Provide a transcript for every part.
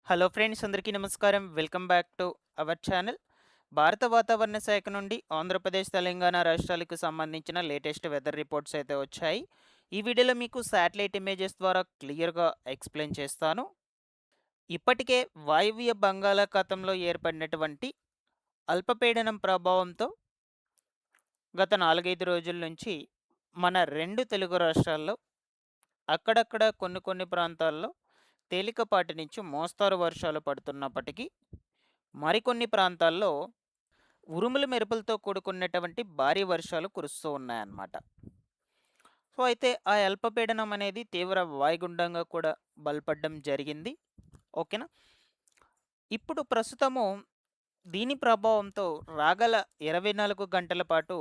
Hello friends, అందరికీ నమస్కారం. Welcome back to our channel. భారత వాతావరణ శాఖ నుండి ఆంధ్రప్రదేశ్, తెలంగాణ రాష్ట్రాలకు సంబంధించిన లేటెస్ట్ వెదర్ రిపోర్ట్స్ అయితే వచ్చాయి. ఈ వీడియోలో మీకు శాటిలైట్ ఇమేజెస్ ద్వారా క్లియర్‌గా ఎక్స్‌ప్లెయిన్ చేస్తాను. ఇప్పటికే వాయువ్య బంగాళాఖాతంలో ఏర్పడినటువంటి అల్పపీడనం ప్రభావంతో గత 4, 5 రోజుల నుంచి మన 2 తెలుగు రాష్ట్రాల్లో అక్కడక్కడ కొన్ని ప్రాంతాల్లో తేలికపాటి నుంచి మోస్తారు వర్షాలు పడుతున్నప్పటికీ, మరికొన్ని ప్రాంతాల్లో ఉరుములు మెరుపులతో కూడుకున్నటువంటి భారీ వర్షాలు కురుస్తూ ఉన్నాయన్నమాట. సో, అయితే ఆ అల్పపీడనం అనేది తీవ్ర వాయుగుండంగా కూడా బలపడ్డం జరిగింది. ఓకేనా. ఇప్పుడు ప్రస్తుతము దీని ప్రభావంతో రాగల 24 గంటల పాటు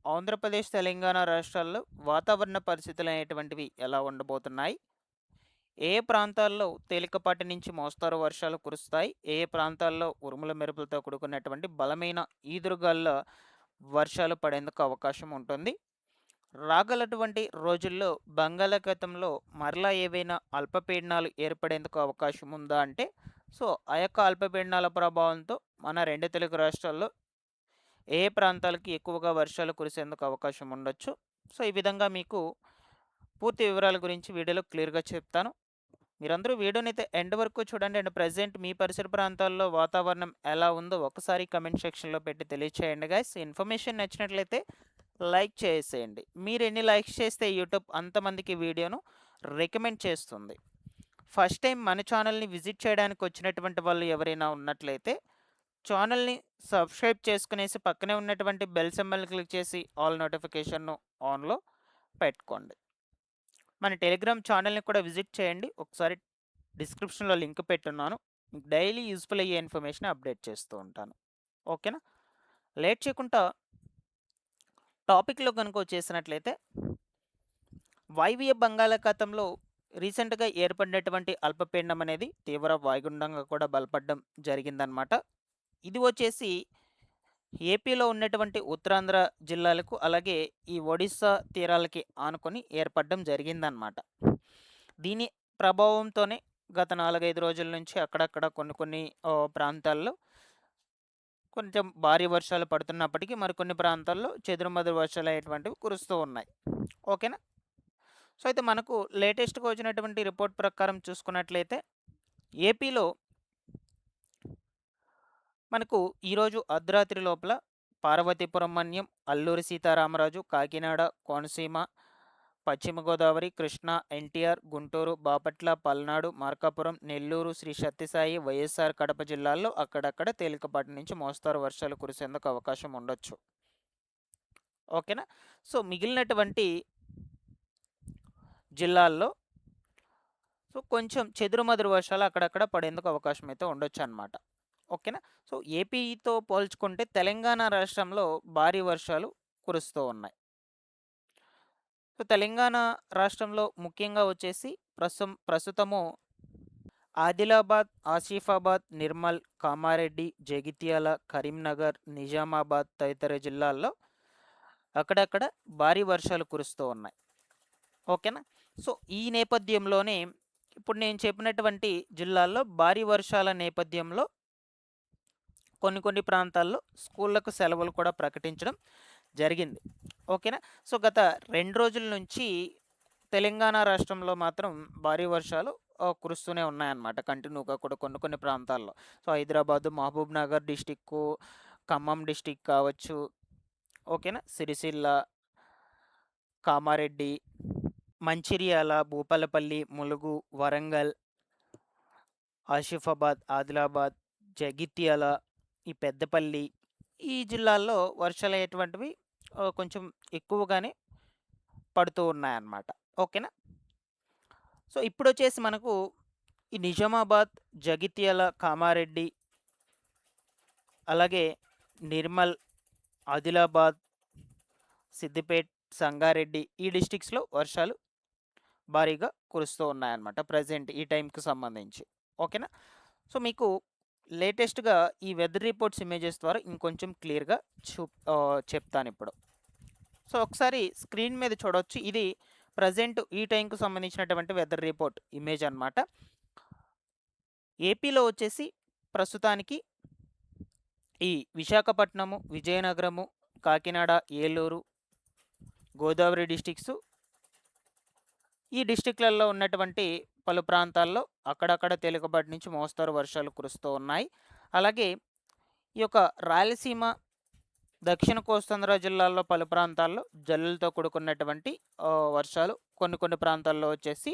ఆంధ్రప్రదేశ్, తెలంగాణ రాష్ట్రాల్లో వాతావరణ పరిస్థితులు అనేటువంటివి ఎలా ఉండబోతున్నాయి, ఏ ప్రాంతాల్లో తేలికపాటి నుంచి మోస్తారు వర్షాలు కురుస్తాయి, ఏ ప్రాంతాల్లో ఉరుముల మెరుపులతో కూడుకున్నటువంటి బలమైన ఈదురుగాలుల వర్షాలు పడేందుకు అవకాశం ఉంటుంది. రాగలటువంటి రోజుల్లో బంగాళాఖాతంలో మరలా ఏవైనా అల్పపీడనాలు ఏర్పడేందుకు అవకాశం ఉందా అంటే, సో ఆ యొక్క అల్పపీడనాల ప్రభావంతో మన 2 తెలుగు రాష్ట్రాల్లో ఏ ప్రాంతాలకి ఎక్కువగా వర్షాలు కురిసేందుకు అవకాశం ఉండొచ్చు. సో ఈ విధంగా మీకు పూర్తి వివరాల గురించి వీడియోలో క్లియర్‌గా చెప్తాను. మీరందరూ వీడియోనైతే ఎండ్ వరకు చూడండి. అండ్ ప్రెజెంట్ మీ పరిసర ప్రాంతాల్లో వాతావరణం ఎలా ఉందో ఒకసారి కమెంట్ సెక్షన్‌లో పెట్టి తెలియచేయండి గైస్. ఇన్ఫర్మేషన్ నచ్చినట్లయితే లైక్ చేసేయండి. మీరు ఎన్ని లైక్స్ చేస్తే యూట్యూబ్ అంతమందికి వీడియోను రికమెండ్ చేస్తుంది. ఫస్ట్ టైం మన ఛానల్‌ని విజిట్ చేయడానికి వచ్చినటువంటి వాళ్ళు ఎవరైనా ఉన్నట్లయితే ఛానల్‌ని సబ్స్క్రైబ్ చేసుకునేసి పక్కనే ఉన్నటువంటి బెల్ సింబల్‌ని క్లిక్ చేసి ఆల్ నోటిఫికేషన్‌ను ఆన్‌లో పెట్టుకోండి. మన టెలిగ్రామ్ ఛానల్‌ని కూడా విజిట్ చేయండి. ఒకసారి డిస్క్రిప్షన్‌లో లింక్ పెట్టున్నాను. మీకు డైలీ యూజ్‌ఫుల్ అయ్యే ఇన్ఫర్మేషన్ అప్డేట్ చేస్తూ ఉంటాను. ఓకేనా. లేట్ చేయకుండా టాపిక్‌లో గనుక వచ్చేసినట్లయితే, వాయువ్య బంగాళాఖాతంలో రీసెంట్‌గా ఏర్పడినటువంటి అల్పపీడనం అనేది తీవ్ర వాయుగుండంగా కూడా బలపడడం జరిగిందనమాట. ఇది వచ్చేసి ఏపీలో ఉన్నటువంటి ఉత్తరాంధ్ర జిల్లాలకు, అలాగే ఈ ఒడిస్సా తీరాలకి ఆనుకొని ఏర్పడడం జరిగిందనమాట. దీని ప్రభావంతోనే గత 4, 5 రోజుల నుంచి అక్కడక్కడ కొన్ని ప్రాంతాల్లో కొంచెం భారీ వర్షాలు పడుతున్నప్పటికీ, మరికొన్ని ప్రాంతాల్లో చెదురుమదురు వర్షాలు అనేటువంటివి కురుస్తూ ఉన్నాయి. ఓకేనా. సో అయితే మనకు లేటెస్ట్‌గా వచ్చినటువంటి రిపోర్ట్ ప్రకారం చూసుకున్నట్లయితే, ఏపీలో మనకు ఈరోజు అర్ధరాత్రి లోపల పార్వతీపురం మన్యం, అల్లూరి సీతారామరాజు, కాకినాడ, కోనసీమ, పశ్చిమ గోదావరి, కృష్ణా, ఎన్టీఆర్, గుంటూరు, బాపట్ల, పల్నాడు, మార్కాపురం, నెల్లూరు, శ్రీ సత్యసాయి, వైఎస్ఆర్ కడప జిల్లాల్లో అక్కడక్కడ తేలికపాటి నుంచి మోస్తారు వర్షాలు కురిసేందుకు అవకాశం ఉండొచ్చు. ఓకేనా. సో మిగిలినటువంటి జిల్లాల్లో కొంచెం చెదురుమదురు వర్షాలు అక్కడక్కడ పడేందుకు అవకాశం అయితే ఉండొచ్చు అనమాట. ఓకేనా. సో ఏపీతో పోల్చుకుంటే తెలంగాణ రాష్ట్రంలో భారీ వర్షాలు కురుస్తూ ఉన్నాయి. సో తెలంగాణ రాష్ట్రంలో ముఖ్యంగా వచ్చేసి ప్రస్తుతము ఆదిలాబాద్, ఆసిఫాబాద్, నిర్మల్, కామారెడ్డి, జగిత్యాల, కరీంనగర్, నిజామాబాద్ తదితర జిల్లాల్లో అక్కడక్కడ భారీ వర్షాలు కురుస్తూ ఉన్నాయి. ఓకేనా. సో ఈ నేపథ్యంలోనే ఇప్పుడు నేను చెప్పినటువంటి జిల్లాల్లో భారీ వర్షాల నేపథ్యంలో కొన్ని ప్రాంతాల్లో స్కూళ్ళకు సెలవులు కూడా ప్రకటించడం జరిగింది. ఓకేనా. సో గత 2 రోజుల నుంచి తెలంగాణ రాష్ట్రంలో మాత్రం భారీ వర్షాలు కురుస్తూనే ఉన్నాయన్నమాట కంటిన్యూగా కూడా కొన్ని ప్రాంతాల్లో. సో హైదరాబాదు, మహబూబ్ నగర్ డిస్టిక్కు, ఖమ్మం డిస్టిక్ కావచ్చు, ఓకేనా, సిరిసిల్ల, కామారెడ్డి, మంచిర్యాల, భూపాలపల్లి, ములుగు, వరంగల్, ఆసిఫాబాద్, ఆదిలాబాద్, జగిత్యాల, ఈ పెద్దపల్లి, ఈ జిల్లాల్లో వర్షాలు అయ్యేటువంటివి కొంచెం ఎక్కువగానే పడుతూ ఉన్నాయన్నమాట. ఓకేనా. సో ఇప్పుడొచ్చేసి మనకు ఈ నిజామాబాద్, జగిత్యాల, కామారెడ్డి, అలాగే నిర్మల్, ఆదిలాబాద్, సిద్దిపేట్, సంగారెడ్డి ఈ డిస్ట్రిక్ట్స్‌లో వర్షాలు భారీగా కురుస్తూ ఉన్నాయన్నమాట ప్రెజెంట్ ఈ టైంకి సంబంధించి. ఓకేనా. సో మీకు లేటెస్ట్‌గా ఈ వెదర్ రిపోర్ట్స్ ఇమేజెస్ ద్వారా ఇంకొంచెం క్లియర్‌గా చెప్తానిప్పుడు. సో ఒకసారి స్క్రీన్ మీద చూడొచ్చు. ఇది ప్రెజెంట్ ఈ టైంకి సంబంధించినటువంటి వెదర్ రిపోర్ట్ ఇమేజ్ అనమాట. ఏపీలో వచ్చేసి ప్రస్తుతానికి ఈ విశాఖపట్నము, విజయనగరము, కాకినాడ, ఏలూరు, గోదావరి డిస్ట్రిక్ట్స్, ఈ డిస్ట్రిక్ట్లలో ఉన్నటువంటి పలు ప్రాంతాల్లో అక్కడక్కడ తేలికపాటి నుంచి మోస్తరు వర్షాలు కురుస్తూ ఉన్నాయి. అలాగే ఈ యొక్క రాయలసీమ, దక్షిణ కోస్తాంధ్ర జిల్లాల్లో పలు ప్రాంతాల్లో జల్లులతో కూడుకున్నటువంటి వర్షాలు, కొన్ని ప్రాంతాల్లో వచ్చేసి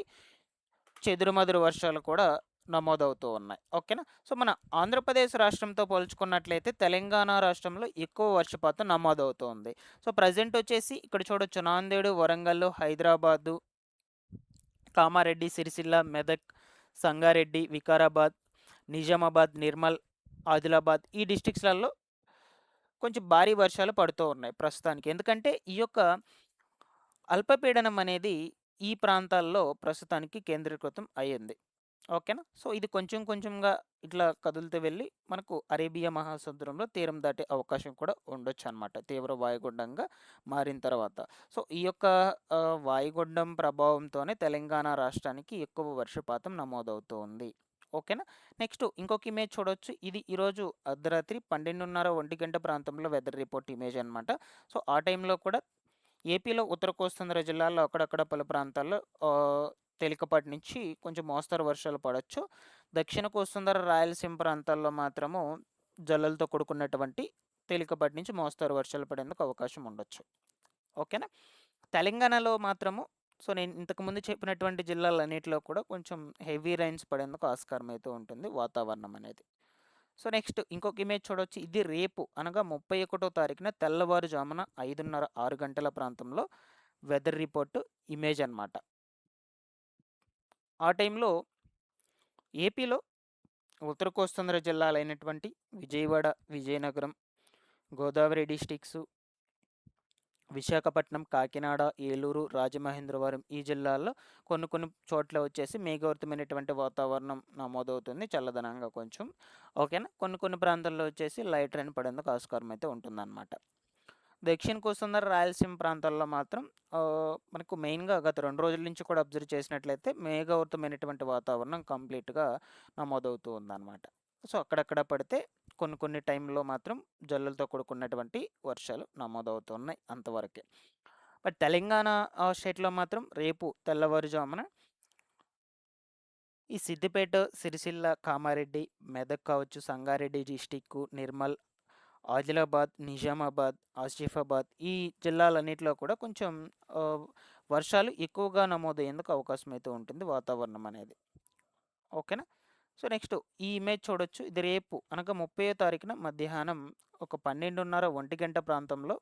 చెదురుమదురు వర్షాలు కూడా నమోదవుతూ ఉన్నాయి. ఓకేనా. సో మన ఆంధ్రప్రదేశ్ రాష్ట్రంతో పోల్చుకున్నట్లయితే తెలంగాణ రాష్ట్రంలో ఎక్కువ వర్షపాతం నమోదవుతోంది. సో ప్రజెంట్ వచ్చేసి ఇక్కడ చూడొచ్చు, నాందేడు, వరంగల్, హైదరాబాదు, కామారెడ్డి, సిరిసిల్ల, మెదక్, సంగారెడ్డి, వికారాబాద్, నిజామాబాద్, నిర్మల్, ఆదిలాబాద్ ఈ డిస్ట్రిక్ట్స్లలో కొంచెం భారీ వర్షాలు పడుతూ ఉన్నాయి ప్రస్తుతానికి. ఎందుకంటే ఈ యొక్క అల్పపీడనం అనేది ఈ ప్రాంతాల్లో ప్రస్తుతానికి కేంద్రీకృతం అయ్యింది. ఓకేనా. సో ఇది కొంచెంగా ఇట్లా కదులుతూ వెళ్ళి మనకు అరేబియా మహాసముద్రంలో తీరం దాటే అవకాశం కూడా ఉండొచ్చు అనమాట, తీవ్ర వాయుగుండంగా మారిన తర్వాత. సో ఈ యొక్క వాయుగుండం ప్రభావంతోనే తెలంగాణ రాష్ట్రానికి ఎక్కువ వర్షపాతం నమోదవుతూ ఉంది. ఓకేనా. నెక్స్ట్ ఇంకొక ఇమేజ్ చూడొచ్చు. ఇది ఈరోజు అర్ధరాత్రి 12:30, 1 గంట ప్రాంతంలో వెదర్ రిపోర్ట్ ఇమేజ్ అనమాట. సో ఆ టైంలో కూడా ఏపీలో ఉత్తర కోస్తాంధ్ర జిల్లాల్లో అక్కడక్కడ పలు ప్రాంతాల్లో తేలికపాటి నుంచి కొంచెం మోస్తరు వర్షాలు పడవచ్చు. దక్షిణ కోస్తాంధ్ర, రాయలసీమ ప్రాంతాల్లో మాత్రము జల్లులతో కూడుకున్నటువంటి తేలికపాటి నుంచి మోస్తరు వర్షాలు పడేందుకు అవకాశం ఉండొచ్చు. ఓకేనా. తెలంగాణలో మాత్రము సో నేను ఇంతకుముందు చెప్పినటువంటి జిల్లాలన్నింటిలో కూడా కొంచెం హెవీ రైన్స్ పడేందుకు ఆస్కారం అయితే ఉంటుంది వాతావరణం అనేది. సో నెక్స్ట్ ఇంకొక ఇమేజ్ చూడవచ్చు. ఇది రేపు అనగా 31వ తారీఖున తెల్లవారుజామున 5:30, 6 గంటల ప్రాంతంలో వెదర్ రిపోర్టు ఇమేజ్ అనమాట. ఆ టైంలో ఏపీలో ఉత్తర కోస్తాంధ్ర జిల్లాలైనటువంటి విజయవాడ, విజయనగరం, గోదావరి డిస్ట్రిక్ట్స్, విశాఖపట్నం, కాకినాడ, ఏలూరు, రాజమహేంద్రవరం ఈ జిల్లాల్లో కొన్ని చోట్ల వచ్చేసి మేఘావృతమైనటువంటి వాతావరణం నమోదవుతుంది, చల్లదనంగా కొంచెం. ఓకేనా. కొన్ని ప్రాంతాల్లో వచ్చేసి లైట్ రైన్ పడేందుకు ఆస్కారం అయితే ఉంటుందన్నమాట. దక్షిణ కోస్తాంధ్ర, రాయలసీమ ప్రాంతాల్లో మాత్రం మనకు మెయిన్గా గత 2 రోజుల నుంచి కూడా అబ్జర్వ్ చేసినట్లయితే మేఘావృతమైనటువంటి వాతావరణం కంప్లీట్గా నమోదవుతూ ఉందన్నమాట. సో అక్కడక్కడ పడితే కొన్ని టైంలో మాత్రం జల్లులతో కూడుకున్నటువంటి వర్షాలు నమోదవుతున్నాయి, అంతవరకే. బట్ తెలంగాణ స్టేట్లో మాత్రం రేపు తెల్లవారుజామున ఈ సిద్దిపేట, సిరిసిల్ల, కామారెడ్డి, మెదక్ కావచ్చు, సంగారెడ్డి డిస్టిక్, నిర్మల్, ఆదిలాబాద్, నిజామాబాద్, ఆసిఫాబాద్ ఈ జిల్లాలన్నింటిలో కూడా కొంచెం వర్షాలు ఎక్కువగా నమోదయ్యేందుకు అవకాశం అయితే ఉంటుంది వాతావరణం అనేది. ఓకేనా. సో నెక్స్ట్ ఈ ఇమేజ్ చూడొచ్చు. ఇది రేపు అనగా 30వ తారీఖున మధ్యాహ్నం ఒక 12:30, 1 గంట ప్రాంతంలో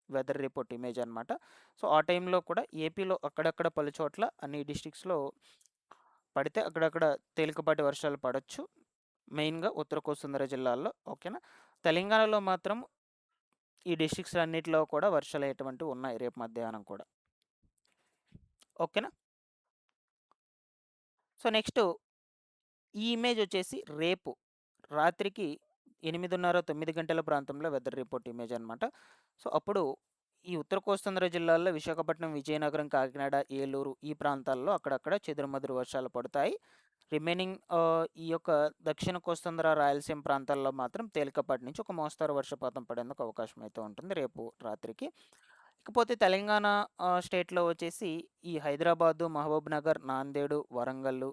వెదర్ రిపోర్ట్ ఇమేజ్ అనమాట. సో ఆ టైంలో కూడా ఏపీలో అక్కడక్కడ పలు చోట్ల అన్ని డిస్ట్రిక్ట్స్లో పడితే అక్కడక్కడ తేలికపాటి వర్షాలు పడవచ్చు, మెయిన్గా ఉత్తర కోస్తాంధ్ర జిల్లాల్లో. ఓకేనా. తెలంగాణలో మాత్రం ఈ డిస్ట్రిక్ట్స్ అన్నిటిలో కూడా వర్షాలు అయ్యేటువంటివి ఉన్నాయి రేపు మధ్యాహ్నం కూడా. ఓకేనా. సో నెక్స్ట్ ఈ ఇమేజ్ వచ్చేసి రేపు రాత్రికి 8:30, 9 గంటల ప్రాంతంలో వెదర్ రిపోర్ట్ ఇమేజ్ అనమాట. సో అప్పుడు ఈ ఉత్తర కోస్తాంధ్ర జిల్లాల్లో విశాఖపట్నం, విజయనగరం, కాకినాడ, ఏలూరు ఈ ప్రాంతాల్లో అక్కడక్కడ చెదురుమదురు వర్షాలు పడతాయి. రిమైనింగ్ ఈ యొక్క దక్షిణ కోస్తాంధ్ర, రాయలసీమ ప్రాంతాల్లో మాత్రం తేలికపాటి నుంచి ఒక మోస్తరు వర్షపాతం పడేందుకు అవకాశం అయితే ఉంటుంది రేపు రాత్రికి. ఇకపోతే తెలంగాణ స్టేట్లో వచ్చేసి ఈ హైదరాబాదు, మహబూబ్ నగర్, నాందేడు, వరంగల్,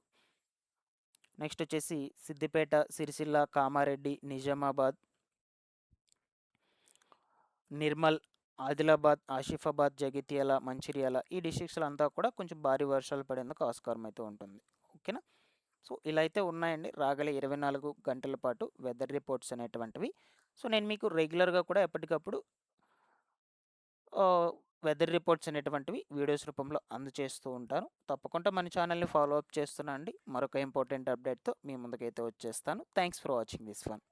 నెక్స్ట్ వచ్చేసి సిద్దిపేట, సిరిసిల్ల, కామారెడ్డి, నిజామాబాద్, నిర్మల్, ఆదిలాబాద్, ఆసిఫాబాద్, జగిత్యాల, మంచిర్యాల ఈ డిస్ట్రిక్ట్స్లో అంతా కూడా కొంచెం భారీ వర్షాలు పడేందుకు ఆస్కారం అయితే ఉంటుంది. ఓకేనా. సో ఇలా అయితే ఉన్నాయండి రాగల 24 గంటల పాటు వెదర్ రిపోర్ట్స్ అనేటువంటివి. సో నేను మీకు రెగ్యులర్గా కూడా ఎప్పటికప్పుడు వెదర్ రిపోర్ట్స్ అనేటువంటివి వీడియోస్ రూపంలో అందజేస్తూ ఉంటాను. తప్పకుండా మన ఛానల్ని ఫాలో అప్ చేస్తున్నాండి. మరొక ఇంపార్టెంట్ అప్డేట్తో మీ ముందుకైతే వచ్చేస్తాను. Thanks for watching this one.